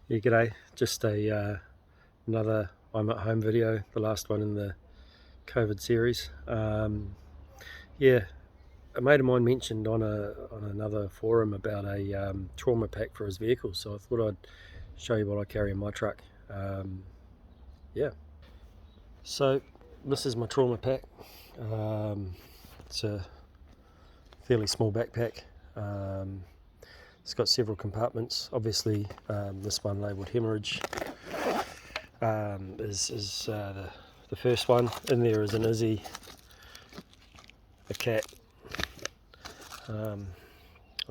Yeah, g'day. Just another I'm at home video, the last one in the COVID series. Yeah, a mate of mine mentioned on another forum about a trauma pack for his vehicle, so I thought I'd show you what I carry in my truck. Yeah, so this is my trauma pack. It's a fairly small backpack. It's got several compartments. Obviously, this one labelled hemorrhage is the first one. In there is an Izzy, a cat, a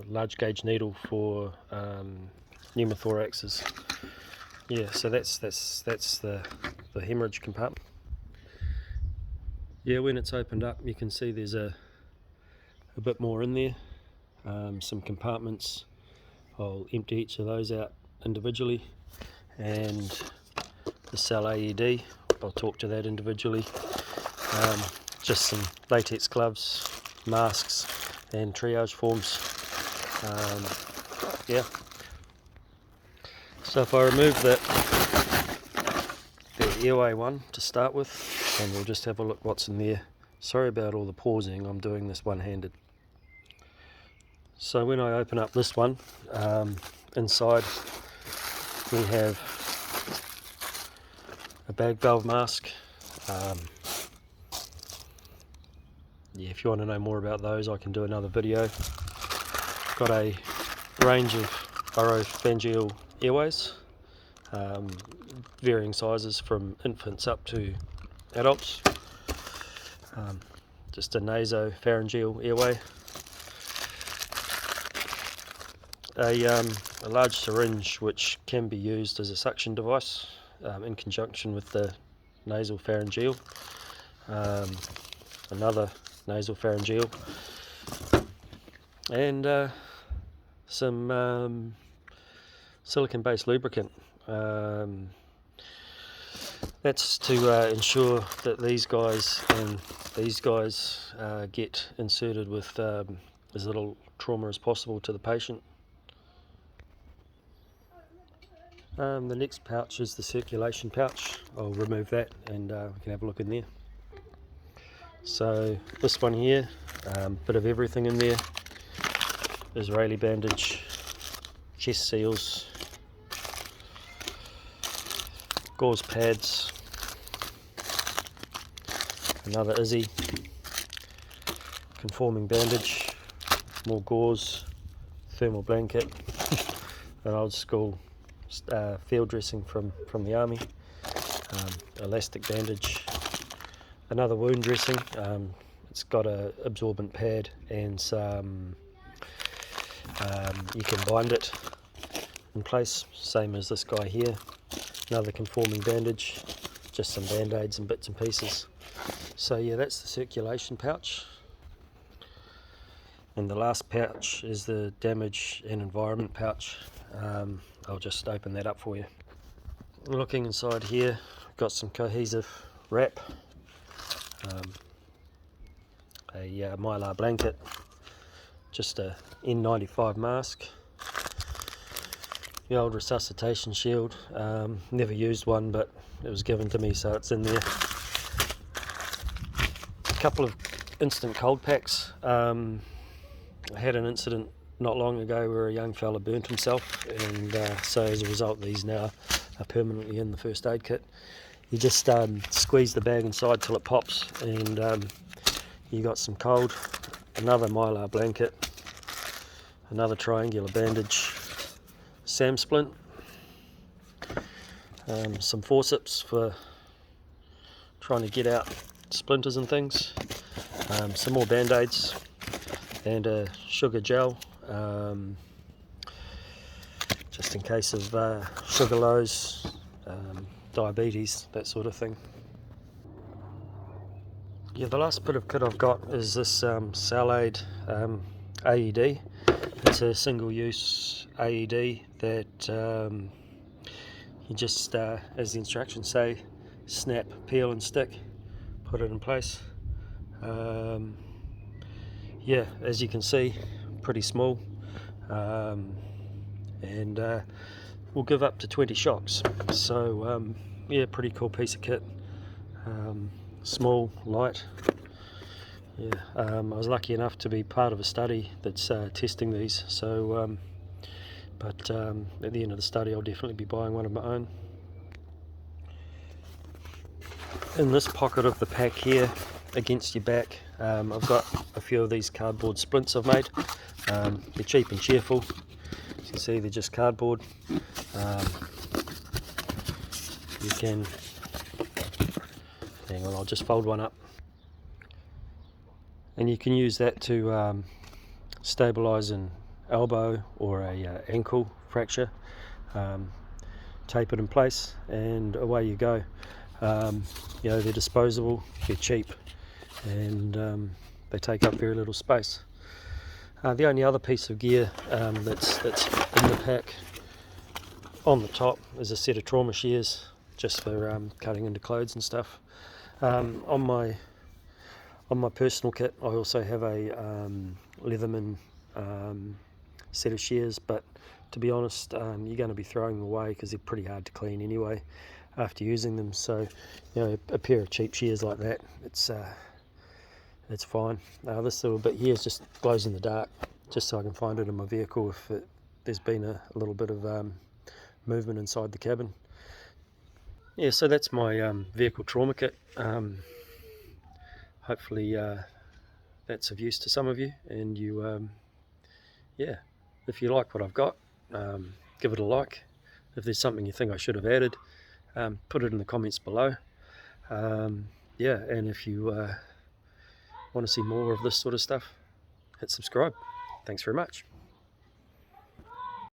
large gauge needle for pneumothoraxes. Yeah, so that's the hemorrhage compartment. Yeah, when it's opened up, you can see there's a bit more in there. Some compartments. I'll empty each of those out individually, and the cell AED, I'll talk to that individually. Just some latex gloves, masks, and triage forms. Yeah. So if I remove the airway one to start with, and we'll just have a look what's in there. Sorry about all the pausing, I'm doing this one-handed. So when I open up this one, inside we have a bag valve mask. Yeah, if you want to know more about those, I can do another video. Got a range of oropharyngeal airways, varying sizes from infants up to adults. Just a nasopharyngeal airway. A large syringe which can be used as a suction device in conjunction with the nasopharyngeal. Another nasopharyngeal, and some silicon-based lubricant. That's to ensure that these guys and these guys get inserted with as little trauma as possible to the patient. The next pouch is the circulation pouch. I'll remove that and we can have a look in there. So this one here, bit of everything in there. Israeli bandage, chest seals, gauze pads, another Izzy, conforming bandage, more gauze, thermal blanket, an old school field dressing from the army, elastic bandage, another wound dressing. It's got a absorbent pad and some you can bind it in place, same as this guy here. Another conforming bandage, just some band-aids and bits and pieces. So yeah, that's the circulation pouch. And the last pouch is the damage and environment pouch. I'll just open that up for you. Looking inside here, I've got some cohesive wrap, a mylar blanket, just a N95 mask, the old resuscitation shield. Never used one, but it was given to me, so it's in there. A couple of instant cold packs. I had an incident not long ago where a young fella burnt himself, and so as a result these now are permanently in the first aid kit. You just squeeze the bag inside till it pops, and you got some cold, another mylar blanket, another triangular bandage, SAM splint, some forceps for trying to get out splinters and things, some more band-aids, and a sugar gel, just in case of sugar lows, diabetes, that sort of thing. Yeah, the last bit of kit I've got is this Cell-Aid AED. It's a single-use AED that you just, as the instructions say, snap, peel and stick, put it in place. Yeah, as you can see, pretty small, and will give up to 20 shocks. So yeah, pretty cool piece of kit. Small, light. Yeah, I was lucky enough to be part of a study that's testing these. So, but at the end of the study, I'll definitely be buying one of my own. In this pocket of the pack here, against your back, I've got a few of these cardboard splints I've made. They're cheap and cheerful. As you can see, they're just cardboard. You can, hang on, I'll just fold one up. And you can use that to stabilize an elbow or a ankle fracture. Tape it in place and away you go. You know, they're disposable, they're cheap, and they take up very little space. The only other piece of gear that's in the pack on the top is a set of trauma shears, just for cutting into clothes and stuff. On my personal kit, I also have a Leatherman set of shears, but to be honest, you're going to be throwing them away because they're pretty hard to clean anyway after using them. So, you know, a pair of cheap shears like that, it's fine. This little bit here just glows in the dark, just so I can find it in my vehicle if there's been a little bit of movement inside the cabin. Yeah, so that's my vehicle trauma kit. Hopefully that's of use to some of you, and you yeah, if you like what I've got, give it a like. If there's something you think I should have added, put it in the comments below. Yeah, and if you want to see more of this sort of stuff, hit subscribe. Thanks very much.